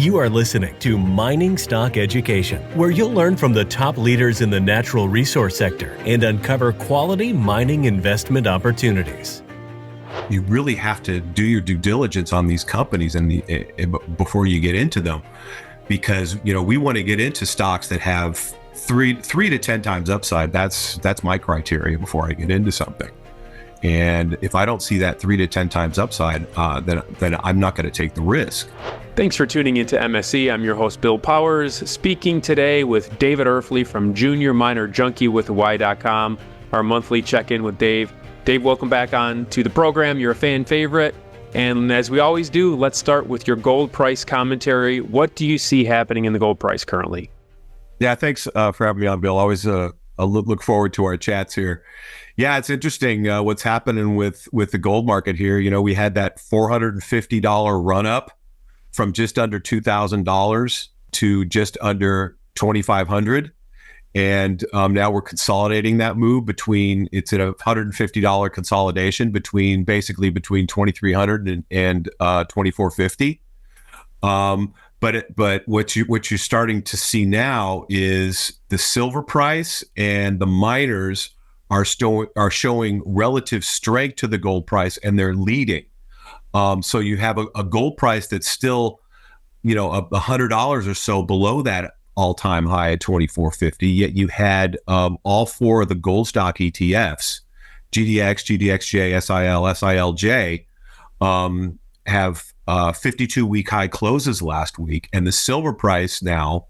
You are listening to Mining Stock Education, where you'll learn from the top leaders in the natural resource sector and uncover quality mining investment opportunities. You really have to do your due diligence on these companies before you get into them, because we want to get into stocks that have 3 to 10 times upside. That's my criteria before I get into something. And if I don't see that 3 to 10 times upside, then I'm not going to take the risk. Thanks for tuning into MSE. I'm your host, Bill Powers, speaking today with David Erfle from Junior Miner Junkie with Y.com, our monthly check-in with Dave. Dave, welcome back on to the program. You're a fan favorite. And as we always do, let's start with your gold price commentary. What do you see happening in the gold price currently? Yeah, thanks for having me on, Bill. Always look forward to our chats here. Yeah, it's interesting what's happening with the gold market here. We had that $450 run up from just under $2,000 to just under $2,500. And now we're consolidating that move it's at a $150 consolidation between $2,300 and $2,450. But what you're starting to see now is the silver price and the miners are showing relative strength to the gold price, and they're leading. So you have a gold price that's still, $100 or so below that all-time high at $2,450. Yet you had all four of the gold stock ETFs, GDX, GDXJ, SIL, SILJ, have 52-week high closes last week, and the silver price now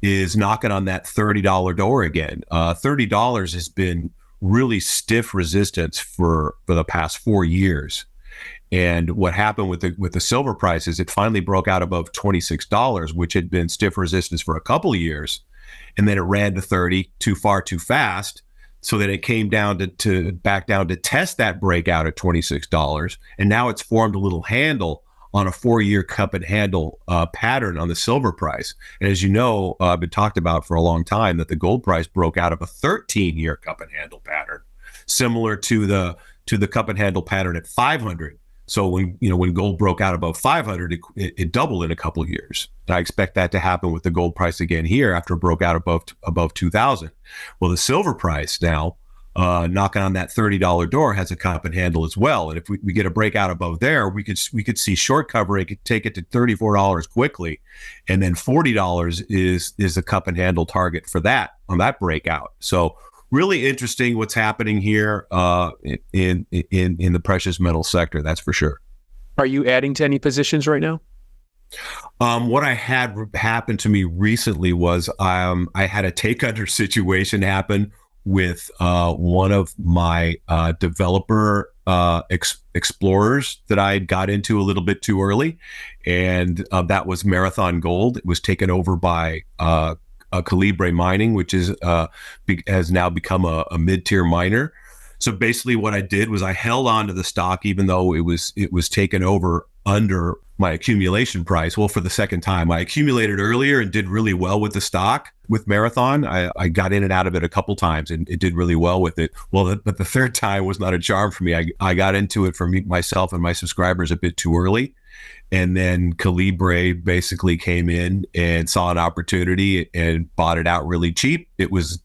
is knocking on that $30 door again. $30 has been really stiff resistance for the past 4 years. And what happened with the silver price is it finally broke out above $26, which had been stiff resistance for a couple of years. And then it ran to 30 too far, too fast. So that it came down to back down to test that breakout at $26. And now it's formed a little handle on a 4-year cup and handle pattern on the silver price. And as you know, I've been talked about for a long time that the gold price broke out of a 13-year cup and handle pattern, similar to the cup and handle pattern at 500. So when gold broke out above 500, it doubled in a couple of years. And I expect that to happen with the gold price again here after it broke out above 2,000. Well, the silver price now, knocking on that $30 door, has a cup and handle as well. And if we get a breakout above there, we could see short covering, take it to $34 quickly, and then $40 is a cup and handle target for that on that breakout. So really interesting what's happening here in the precious metal sector, that's for sure. Are you adding to any positions right now? What I had happen to me recently was I had a take under situation happen with one of my developer explorers that I got into a little bit too early, and that was Marathon Gold. It was taken over by Calibre Mining, which has now become a mid-tier miner. So basically what I did was I held on to the stock even though it was taken over under my accumulation price. Well, for the second time, I accumulated earlier and did really well with the stock. With Marathon, I got in and out of it a couple times and it did really well with it. Well, but the third time was not a charm for me. I got into it for myself and my subscribers a bit too early. And then Calibre basically came in and saw an opportunity and bought it out really cheap. It was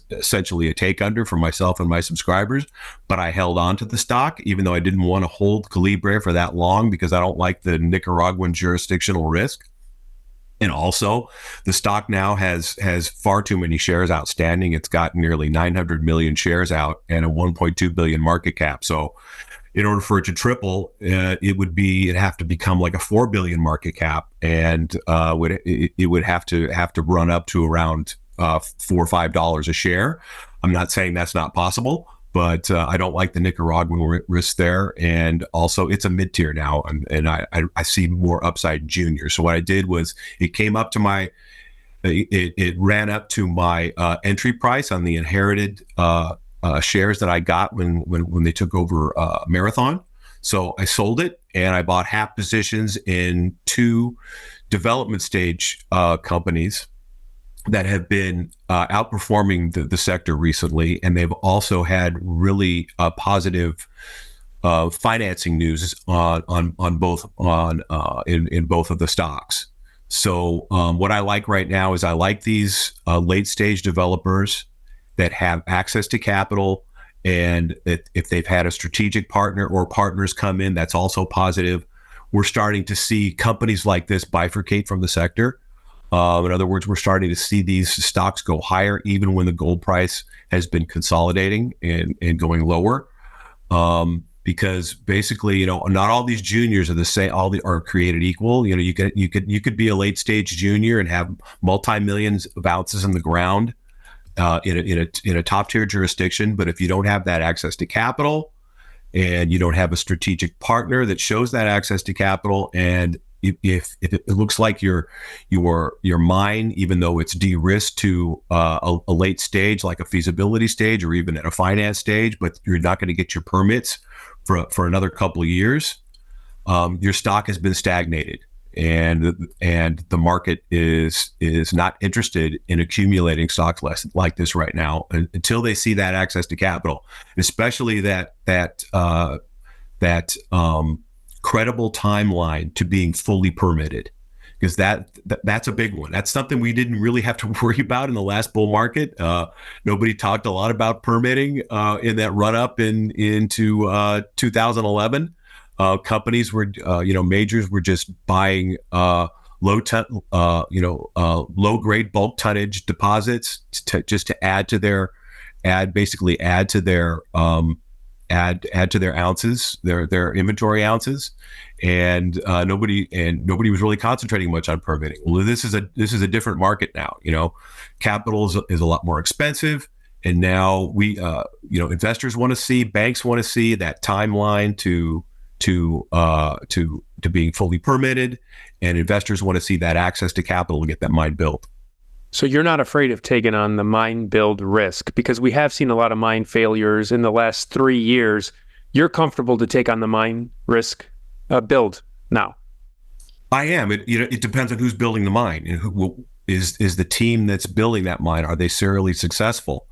essentially a take under for myself and my subscribers, but I held on to the stock even though I didn't want to hold Calibre for that long because I don't like the Nicaraguan jurisdictional risk. And also, the stock now has far too many shares outstanding. It's got nearly 900 million shares out and a 1.2 billion market cap. So in order for it to triple, it'd have to become like a 4 billion market cap, and it would have to run up to around $4 or $5 a share. I'm not saying that's not possible, but I don't like the Nicaraguan risk there. And also, it's a mid tier now, and I see more upside in junior. So what I did was it came up to it ran up to my entry price on the inherited shares that I got when they took over Marathon. So I sold it and I bought half positions in 2 development stage companies that have been outperforming the sector recently, and they've also had really positive financing news in both of the stocks. So what I like right now is I like these late stage developers that have access to capital, and if they've had a strategic partner or partners come in, that's also positive. We're starting to see companies like this bifurcate from the sector. In other words, we're starting to see these stocks go higher even when the gold price has been consolidating and going lower. Because basically, not all these juniors are the same. Are created equal. You could be a late stage junior and have multi-millions of ounces in the ground in a top tier jurisdiction. But if you don't have that access to capital, and you don't have a strategic partner that shows that access to capital, and if it looks like your mine, even though it's de-risked to a late stage, like a feasibility stage or even at a finance stage, but you're not going to get your permits for another couple of years, your stock has been stagnated, and the market is not interested in accumulating stocks like this right now until they see that access to capital, especially that credible timeline to being fully permitted, because that's a big one. That's something we didn't really have to worry about in the last bull market. Nobody talked a lot about permitting in that run up into 2011. Companies were, majors were just buying low grade bulk tonnage deposits just to add to their ounces, their inventory ounces, and nobody was really concentrating much on permitting. Well, this is a different market now. Capital is a lot more expensive, and now investors want to see, banks want to see that timeline to being fully permitted, and investors want to see that access to capital to get that mine built. So you're not afraid of taking on the mine build risk, because we have seen a lot of mine failures in the last 3 years. You're comfortable to take on the mine risk build now? I am. It depends on who's building the mine, and who is the team that's building that mine. Are they serially successful?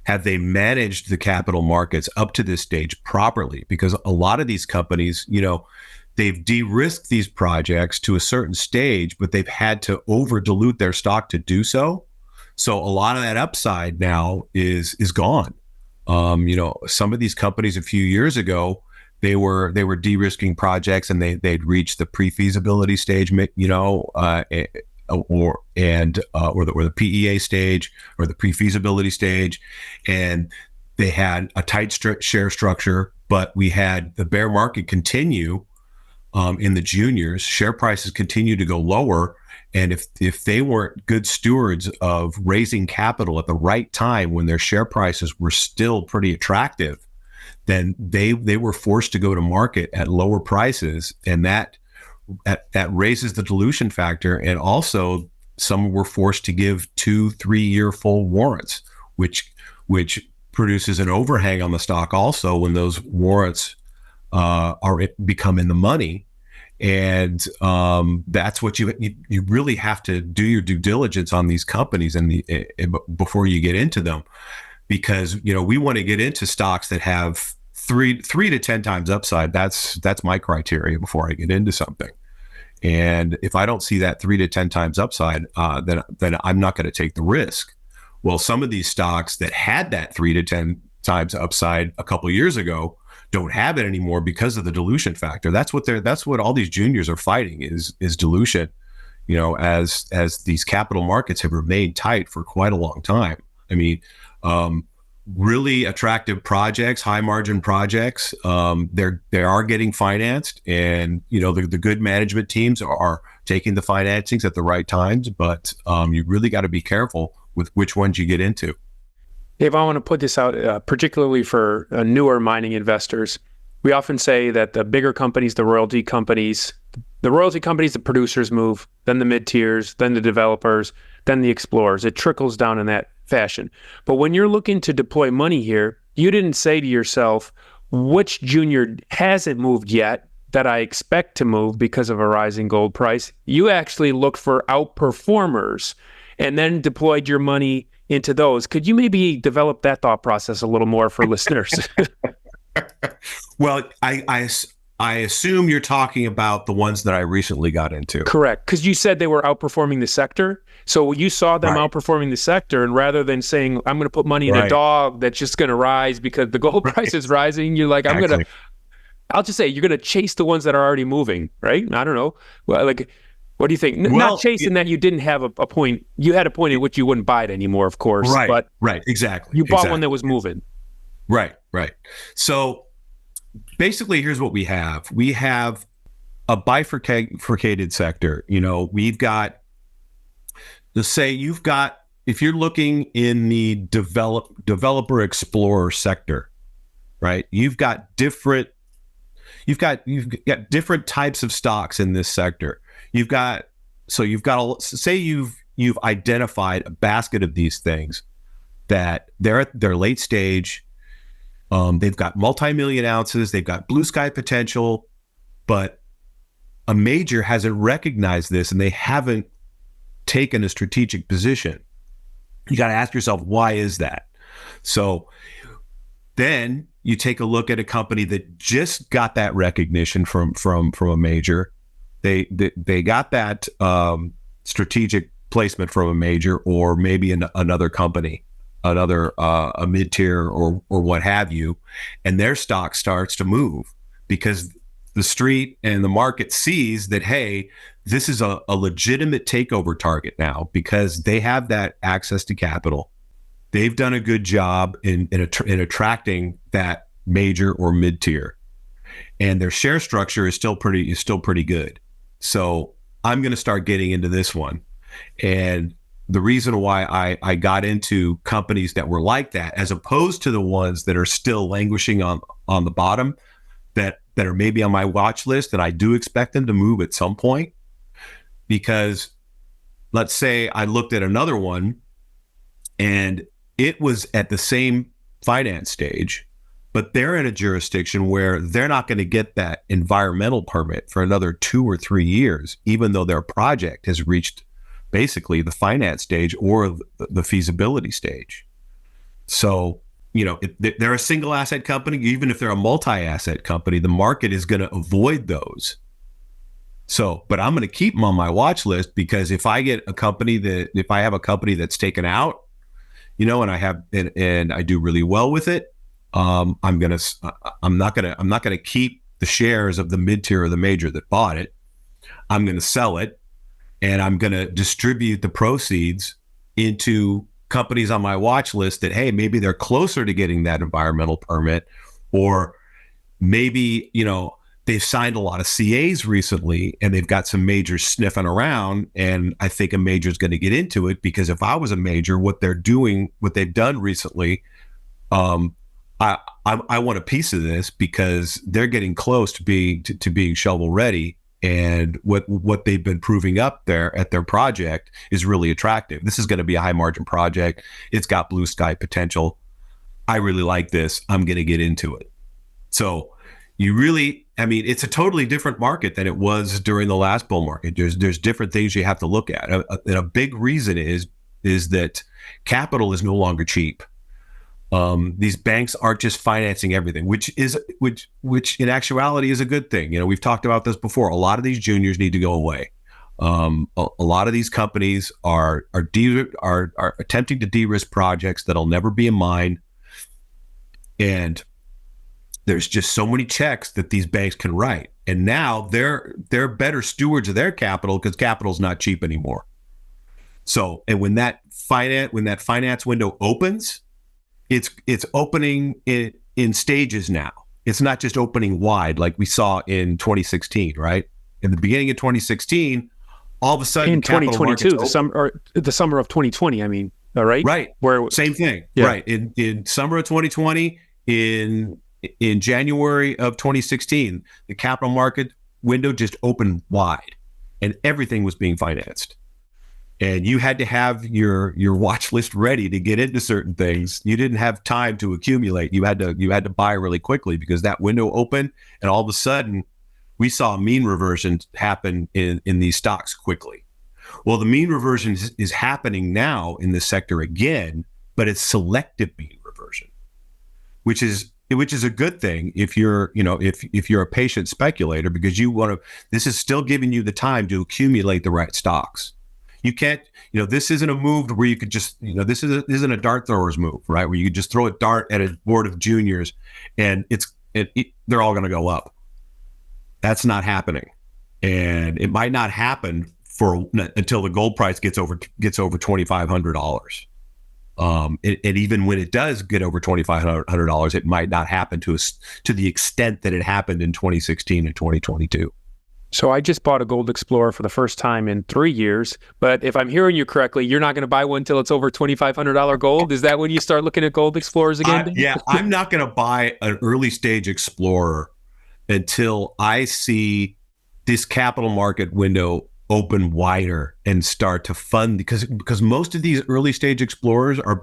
Have they managed the capital markets up to this stage properly? Because a lot of these companies, they've de-risked these projects to a certain stage, but they've had to over dilute their stock to do so. So a lot of that upside now is gone. Some of these companies a few years ago, they were de-risking projects, and they'd reached the pre-feasibility stage, or the PEA stage or the pre-feasibility stage, and they had a tight share structure. But we had the bear market continue in the juniors. Share prices continue to go lower, and if they weren't good stewards of raising capital at the right time when their share prices were still pretty attractive, then they were forced to go to market at lower prices, and that raises the dilution factor. And also, some were forced to give 2-3 year full warrants, which produces an overhang on the stock also when those warrants become in the money. And that's what you really have to do your due diligence on these companies before you get into them, because we want to get into stocks that have 3 to 10 times upside. That's my criteria before I get into something. And if I don't see that 3 to 10 times upside, then I'm not going to take the risk. Well, some of these stocks that had that 3 to 10 times upside a couple of years ago don't have it anymore because of the dilution factor. That's what all these juniors are fighting is dilution. As these capital markets have remained tight for quite a long time. I mean, really attractive projects, high margin projects, they are getting financed, and the good management teams are taking the financings at the right times. But you really got to be careful with which ones you get into. Dave, I want to put this out particularly for newer mining investors. We often say that the bigger companies, the royalty companies, the producers move, then the mid-tiers, then the developers, then the explorers. It trickles down in that fashion. But when you're looking to deploy money here, you didn't say to yourself, which junior hasn't moved yet that I expect to move because of a rising gold price? You actually looked for outperformers and then deployed your money into those. Could you maybe develop that thought process a little more for listeners? Well, I I assume you're talking about the ones that I recently got into. Correct. Because you said they were outperforming the sector. So you saw them outperforming the sector, and rather than saying, I'm going to put money in a dog that's just going to rise because the gold price is rising, you're like, I'll just say, you're going to chase the ones that are already moving, right? I don't know. Well, like, what do you think? Not chasing that you didn't have a point. You had a point at which you wouldn't buy it anymore, of course. Right, exactly. You bought one that was moving. Right. So basically, here's what we have. We have a bifurcated sector. We've got, let's say if you're looking in the developer explorer sector, right? You've got different types of stocks in this sector. You've identified a basket of these things that they're at their late stage. They've got multi-million ounces. They've got blue sky potential, but a major hasn't recognized this and they haven't taken a strategic position. You got to ask yourself, why is that? So then you take a look at a company that just got that recognition from a major. They got that strategic placement from a major, or maybe another company, a mid-tier or what have you, and their stock starts to move because the street and the market sees that, hey, this is a legitimate takeover target now because they have that access to capital. They've done a good job in attracting that major or mid-tier, and their share structure is still pretty good. So I'm going to start getting into this one. And the reason why I got into companies that were like that, as opposed to the ones that are still languishing on the bottom, that are maybe on my watch list, and I do expect them to move at some point, because let's say I looked at another one and it was at the same finance stage, but they're in a jurisdiction where they're not going to get that environmental permit for another 2 or 3 years, even though their project has reached basically the finance stage or the feasibility stage. So, they're a single asset company. Even if they're a multi-asset company, the market is going to avoid those. So, but I'm going to keep them on my watch list, because if I have a company that's taken out, and I do really well with it, I'm not gonna keep the shares of the mid-tier or the major that bought it. I'm going to sell it, and I'm going to distribute the proceeds into companies on my watch list that, hey, maybe they're closer to getting that environmental permit, or maybe, they've signed a lot of CAs recently and they've got some majors sniffing around, and I think a major is going to get into it, because if I was a major, what they've done recently, I want a piece of this, because they're getting close to being shovel ready, and what they've been proving up there at their project is really attractive. This is going to be a high margin project. It's got blue sky potential. I really like this. I'm going to get into it. So it's a totally different market than it was during the last bull market. There's different things you have to look at, and a big reason is that capital is no longer cheap. These banks aren't just financing everything, which in actuality is a good thing. We've talked about this before. A lot of these juniors need to go away. A lot of these companies are attempting to de-risk projects that'll never be a mine, and there's just so many checks that these banks can write. And now they're better stewards of their capital, because capital's not cheap anymore. So, and when that finance window opens, it's opening in stages now. It's not just opening wide like we saw in 2016, right? In the beginning of 2016, all of a sudden, in 2022, the summer of 2020. I mean, all right, right, same thing, yeah. Right? In summer of 2020, in January of 2016, the capital market window just opened wide, and everything was being financed. And you had to have your watch list ready to get into certain things. You didn't have time to accumulate. You had to buy really quickly, because that window opened, and all of a sudden we saw a mean reversion happen in these stocks quickly. Well, the mean reversion is happening now in this sector again, but it's selective mean reversion, which is which is a good thing if you're, if you're a patient speculator, because this is still giving you the time to accumulate the right stocks. You can't, this isn't a move where you could just, this isn't a dart thrower's move, right? Where you could just throw a dart at a board of juniors and they're all going to go up. That's not happening. And it might not happen until the gold price gets over $2,500. And even when it does get over $2,500, it might not happen to the extent that it happened in 2016 and 2022. So I just bought a Gold Explorer for the first time in 3 years, but if I'm hearing you correctly, you're not going to buy one until it's over $2,500 gold. Is that when you start looking at Gold Explorers again? Yeah, I'm not going to buy an early stage Explorer until I see this capital market window open wider and start to fund, because most of these early stage Explorers are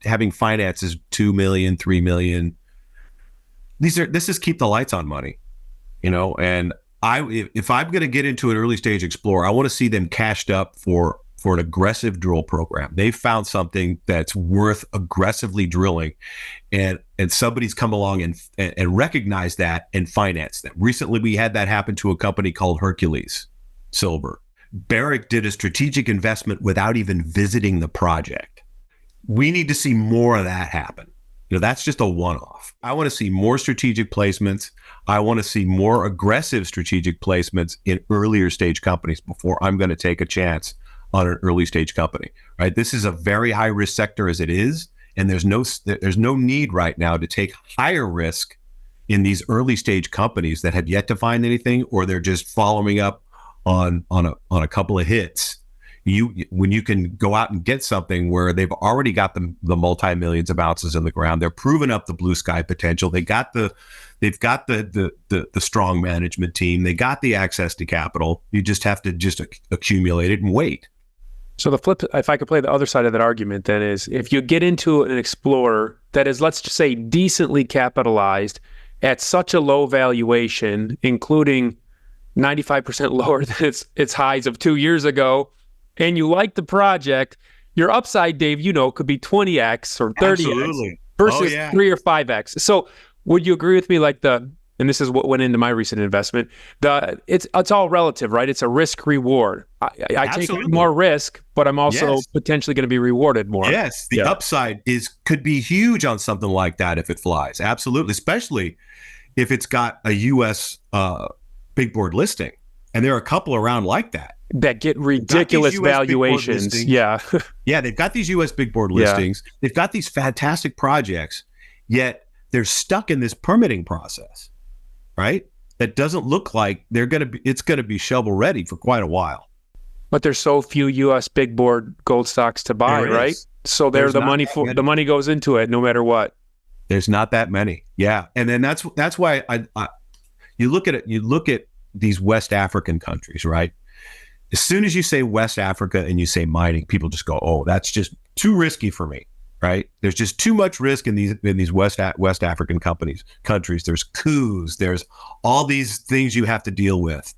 having finances 2 million, 3 million. This is keep the lights on money. And if I'm going to get into an early stage Explorer, I want to see them cashed up for an aggressive drill program. They've found something that's worth aggressively drilling, and somebody's come along and recognized that and financed them. Recently, we had that happen to a company called Hercules Silver. Barrick did a strategic investment without even visiting the project. We need to see more of that happen. That's just a one-off. I want to see more strategic placements. I want to see more aggressive strategic placements in earlier stage companies before I'm going to take a chance on an early stage company, right? This is a very high risk sector as it is, and there's no need right now to take higher risk in these early stage companies that have yet to find anything, or they're just following up on a couple of hits. When you can go out and get something where they've already got the multi-millions of ounces in the ground, they're proving up the blue sky potential. They've got the strong management team. They got the access to capital. You just have to accumulate it and wait. So the flip, if I could play the other side of that argument, then is if you get into an Explorer that is, let's just say, decently capitalized at such a low valuation, including 95% lower than its highs of 2 years ago, and you like the project, your upside, Dave, could be 20x or 30x. Absolutely. Versus 3 or 5x. So would you agree with me, and this is what went into my recent investment, it's all relative, right? It's a risk reward. I take more risk, but I'm also potentially going to be rewarded more. Yes, the upside could be huge on something like that if it flies. Absolutely, especially if it's got a U.S. Big board listing. And there are a couple around like that get ridiculous valuations. Yeah. Yeah, they've got these U.S. big board listings. Yeah. They've got these fantastic projects, yet they're stuck in this permitting process, right? That doesn't look like it's going to be shovel ready for quite a while. But there's so few U.S. big board gold stocks to buy, right? So the money goes into it no matter what. There's not that many. Yeah. And then that's why you look at these West African countries, right? As soon as you say West Africa and you say mining, people just go, "Oh, that's just too risky for me," right? There's just too much risk in these West African countries. There's coups, there's all these things you have to deal with,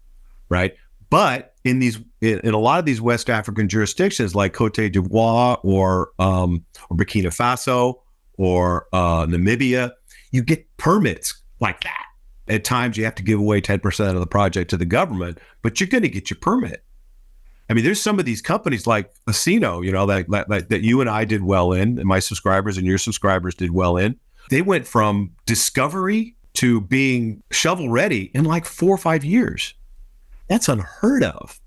right? But in a lot of these West African jurisdictions, like Cote d'Ivoire or Burkina Faso or Namibia, you get permits like that. At times, you have to give away 10% of the project to the government, but you're going to get your permit. I mean, there's some of these companies like Asino, that you and I did well in, and my subscribers and your subscribers did well in. They went from discovery to being shovel ready in like 4 or 5 years. That's unheard of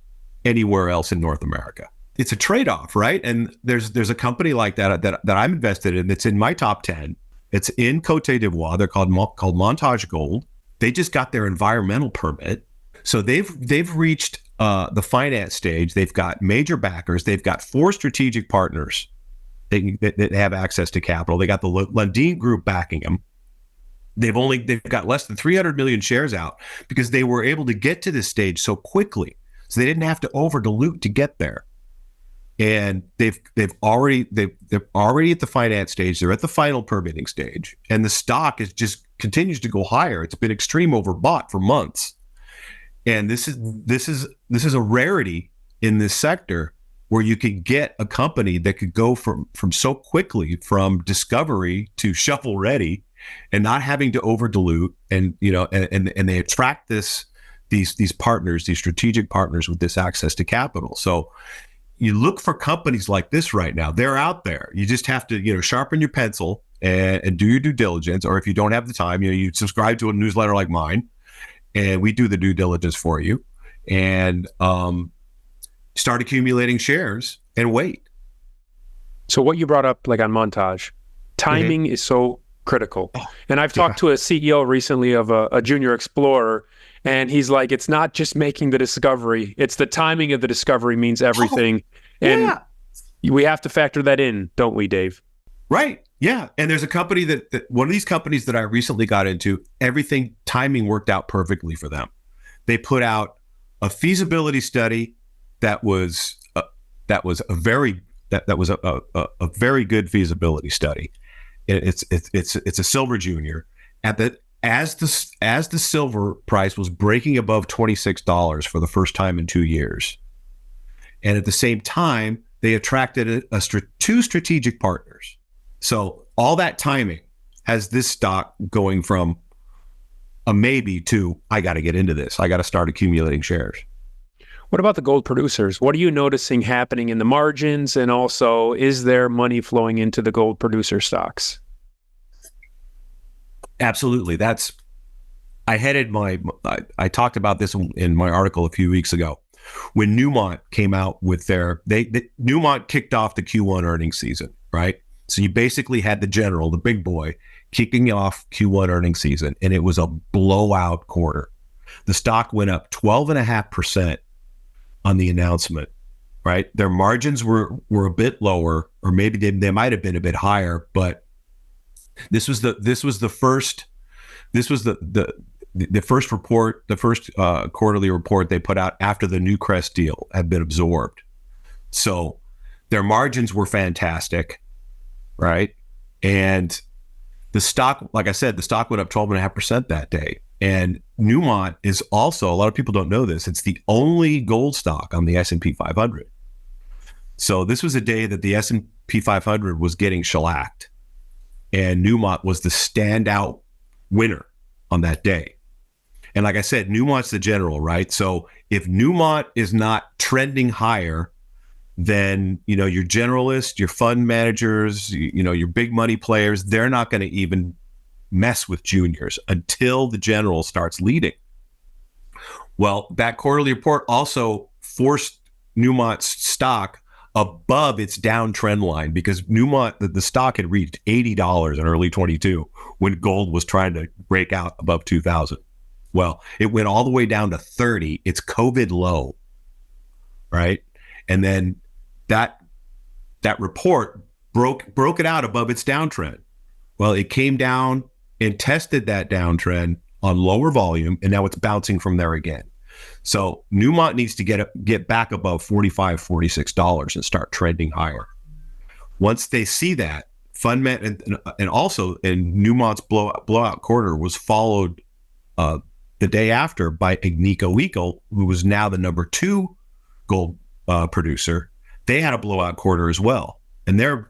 anywhere else in North America. It's a trade-off, right? And there's a company like that I'm invested in that's in my top 10. It's in Cote d'Ivoire. They're called Montage Gold. They just got their environmental permit. So they've reached the finance stage. They've got major backers. They've got 4 strategic partners that have access to capital. They got the Lundin Group backing them. They've got less than 300 million shares out because they were able to get to this stage so quickly. So they didn't have to over dilute to get there. And they're already at the finance stage. They're at the final permitting stage, and the stock continues to go higher. It's been extreme overbought for months, and this is a rarity in this sector where you could get a company that could go from so quickly from discovery to shovel ready and not having to over dilute, and they attract these partners, these strategic partners with this access to capital. So you look for companies like this right now. They're out there. You just have to, sharpen your pencil and do your due diligence. Or if you don't have the time, you subscribe to a newsletter like mine, and we do the due diligence for you, and start accumulating shares and wait. So what you brought up, like on Montage, timing is so critical. And I've talked to a CEO recently of a junior explorer, and he's like, it's not just making the discovery, it's the timing of the discovery means everything. And we have to factor that in, don't we, Dave? Right. Yeah. And there's a company that one of these companies that I recently got into, everything timing worked out perfectly for them. They put out a feasibility study that was a very good feasibility study. It's a silver junior as the silver price was breaking above $26 for the first time in 2 years. And at the same time, they attracted two strategic partners. So all that timing has this stock going from a maybe to, I got to get into this. I got to start accumulating shares. What about the gold producers? What are you noticing happening in the margins? And also, is there money flowing into the gold producer stocks? Absolutely. I talked about this in my article a few weeks ago. When Newmont came out with Newmont kicked off the Q1 earnings season, right? So you basically had the general, the big boy, kicking off Q1 earnings season, and it was a blowout quarter. The stock went up 12.5% on the announcement, right? Their margins were a bit lower, or maybe they might have been a bit higher, but this was the first report, the first quarterly report they put out after the Newcrest deal had been absorbed. So their margins were fantastic, right? And the stock, like I said, the stock went up 12.5% that day. And Newmont is also, a lot of people don't know this, it's the only gold stock on the S&P 500. So this was a day that the S&P 500 was getting shellacked, and Newmont was the standout winner on that day. And like I said, Newmont's the general, right? So if Newmont is not trending higher, then, your generalists, your fund managers, your big money players, they're not going to even mess with juniors until the general starts leading. Well, that quarterly report also forced Newmont's stock above its downtrend line, because Newmont, the stock had reached $80 in early 22 when gold was trying to break out above 2,000. Well, it went all the way down to 30. It's COVID low, right? And then that report broke it out above its downtrend. Well, it came down and tested that downtrend on lower volume, and now it's bouncing from there again. So Newmont needs to get back above $45, $46 and start trending higher. Once they see that, and also in Newmont's blowout quarter was followed the day after by Agnico Eagle, who was now the number 2 gold producer. They had a blowout quarter as well, and their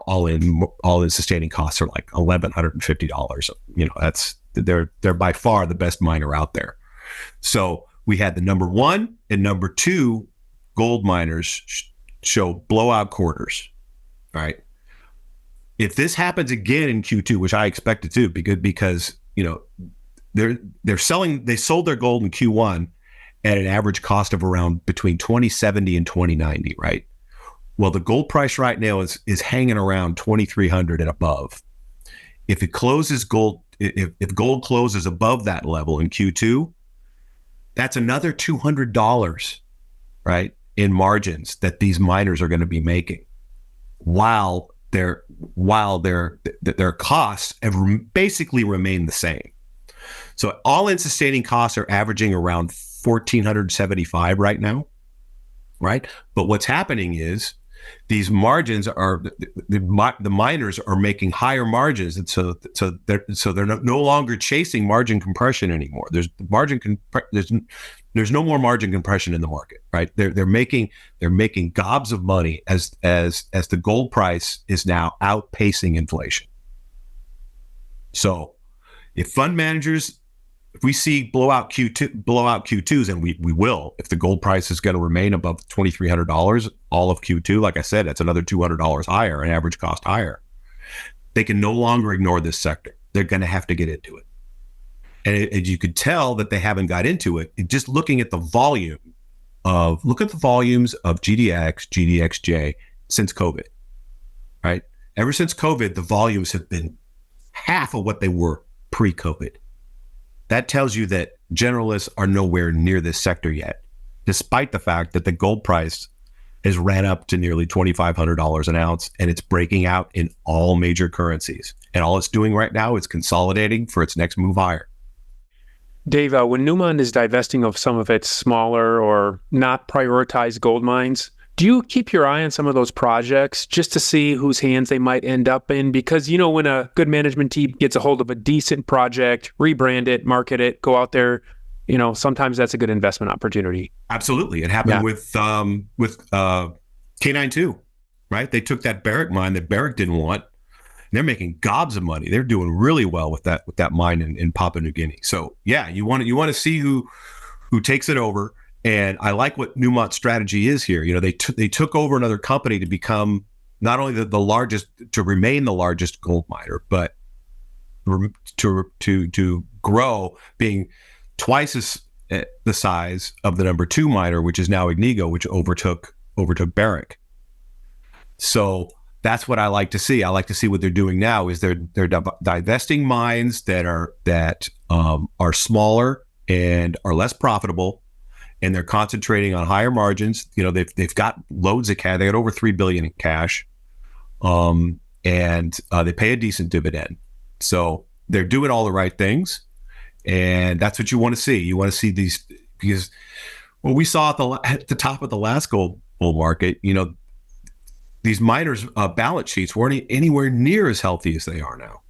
all-in sustaining costs are like $1,150. They're by far the best miner out there. So we had the number 1 and number 2 gold miners show blowout quarters. All right. If this happens again in Q2, which I expect it to, because they sold their gold in Q1 at an average cost of around between $2,070 and $2,090, right? Well, the gold price right now is hanging around 2,300 and above. If it closes gold, if gold closes above that level in Q2, that's another $200, right, in margins that these miners are going to be making, while their costs have basically remained the same. So all-in sustaining costs are averaging around $1,475 right now, right? But what's happening is these margins are the miners are making higher margins, and so they're no longer chasing margin compression anymore. There's no more margin compression in the market, right? They're making gobs of money as the gold price is now outpacing inflation. So if fund managers, if we see blowout Q2s, and we will, if the gold price is going to remain above $2,300 all of Q2, like I said, that's another $200 higher, an average cost higher. They can no longer ignore this sector. They're going to have to get into it. And you could tell that they haven't got into it. Just looking at the volumes of GDX, GDXJ since COVID, right? Ever since COVID, the volumes have been half of what they were pre-COVID. That tells you that generalists are nowhere near this sector yet, despite the fact that the gold price has ran up to nearly $2,500 an ounce, and it's breaking out in all major currencies. And all it's doing right now is consolidating for its next move higher. Dave, when Newmont is divesting of some of its smaller or not prioritized gold mines, do you keep your eye on some of those projects just to see whose hands they might end up in? Because, when a good management team gets a hold of a decent project, rebrand it, market it, go out there, sometimes that's a good investment opportunity. Absolutely. It happened with K92, right? They took that Barrick mine that Barrick didn't want. They're making gobs of money. They're doing really well with that mine in Papua New Guinea. So yeah, you want to see who takes it over. And I like what Newmont's strategy is here. They took over another company to become not only the largest, to remain the largest gold miner, but to grow, being twice as the size of the number 2 miner, which is now Agnico, which overtook Barrick. So that's what I like to see. I like to see what they're doing now is they're divesting mines that are smaller and are less profitable, and they're concentrating on higher margins. They've got loads of cash. They got over $3 billion in cash, and they pay a decent dividend. So they're doing all the right things, and that's what you want to see. You want to see these, because what we saw at the top of the last gold bull market, these miners' balance sheets weren't anywhere near as healthy as they are now,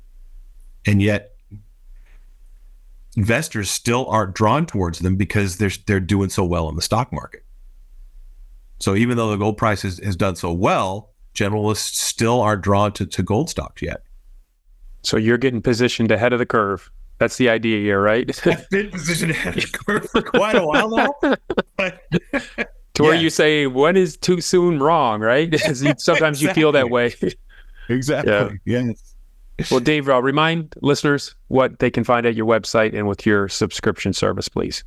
and yet investors still aren't drawn towards them because they're doing so well in the stock market. So even though the gold price has done so well, generalists still aren't drawn to gold stocks yet. So you're getting positioned ahead of the curve. That's the idea here, right? I've been positioned ahead of the curve for quite a while now. To where you say, when is too soon wrong, right? Sometimes you feel that way. Exactly. Yeah. Yes. Well, Dave, remind listeners what they can find at your website and with your subscription service, please.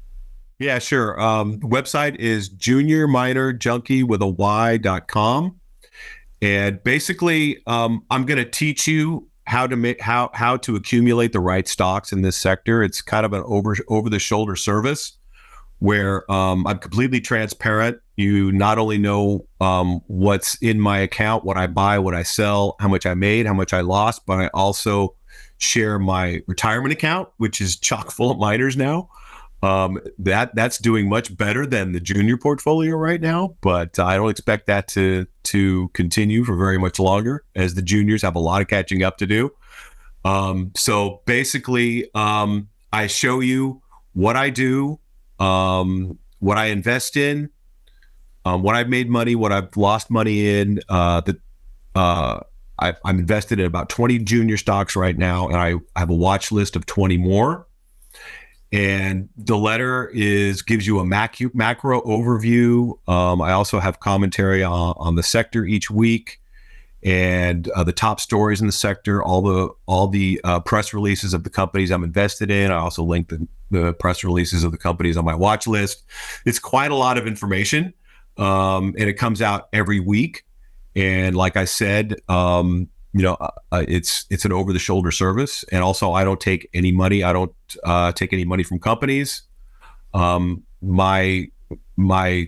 Yeah, sure. Website is juniorminerjunkie.com. And basically, I'm going to teach you how to accumulate the right stocks in this sector. It's kind of an over the shoulder service where I'm completely transparent. You not only know what's in my account, what I buy, what I sell, how much I made, how much I lost, but I also share my retirement account, which is chock full of miners now. That's doing much better than the junior portfolio right now, but I don't expect that to continue for very much longer, as the juniors have a lot of catching up to do. So basically, I show you what I do, what I invest in, what I've made money, what I've lost money in. I'm invested in about 20 junior stocks right now, and I have a watch list of 20 more. And the letter gives you a macro overview. I also have commentary on the sector each week, and the top stories in the sector, all the press releases of the companies I'm invested in. I also link the press releases of the companies on my watch list. It's quite a lot of information, and it comes out every week. And like I said, it's an over-the-shoulder service, and also I don't take any money. I don't take any money from companies. My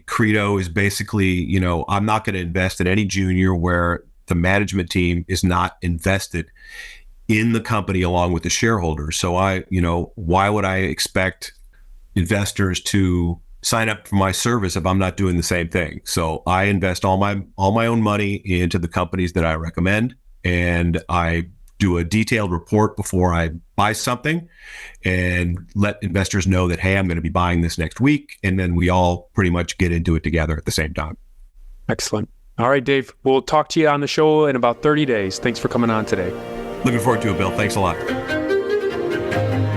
credo is basically, I'm not going to invest in any junior where the management team is not invested in the company along with the shareholders. So why would I expect investors to sign up for my service if I'm not doing the same thing? So I invest all my own money into the companies that I recommend, and I do a detailed report before I buy something and let investors know that, hey, I'm going to be buying this next week. And then we all pretty much get into it together at the same time. Excellent. All right, Dave, we'll talk to you on the show in about 30 days. Thanks for coming on today. Looking forward to it, Bill. Thanks a lot. you.